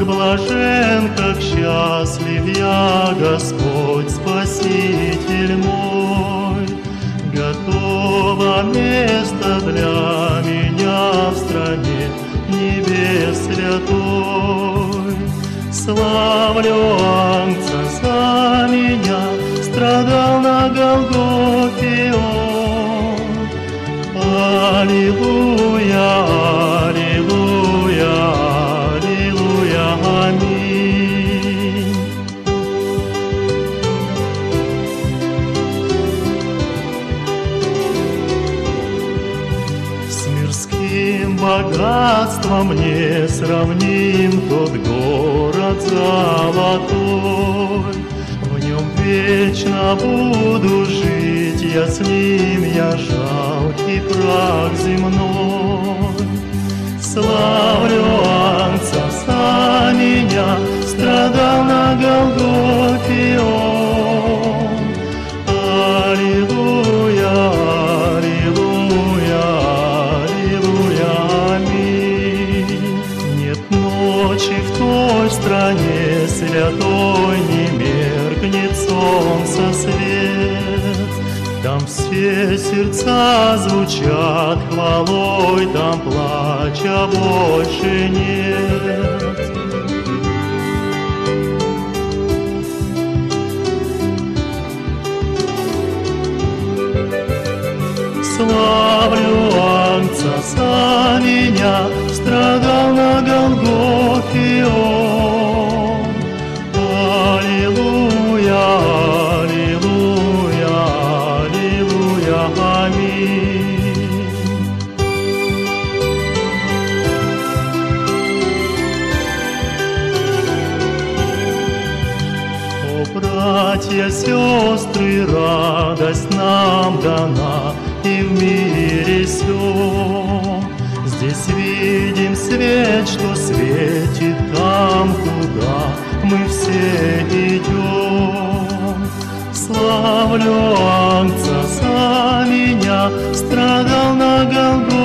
блажен, как счастлив я, Господь, Спаситель мой. Готово место для меня в стране небес святой. Славлю Агнца за меня, страдал на Голгофе Он. Аллилуйя, аллилуйя, аллилуйя, аминь. С мирским богатством не сравним тот город золотой. В нем вечно буду жить, я с ним, я жалкий прах земной. Славлю Агнца за меня, страдал на Голгофе Он. Аллилуйя, аллилуйя, аллилуйя, аминь. Нет ночи в той стране святой, не меркнет солнце свет. Там все сердца звучат хвалой, там плача больше нет. Славлю Агнца за меня, страдал на Голгофе Он. Аллилуйя, аллилуйя, аллилуйя, аминь. О, братья, сестры, радость нам дана, и в мире сём. Здесь видим свет, что светит там, куда мы все идем. Славлю Агнца за меня, страдал на Голгофе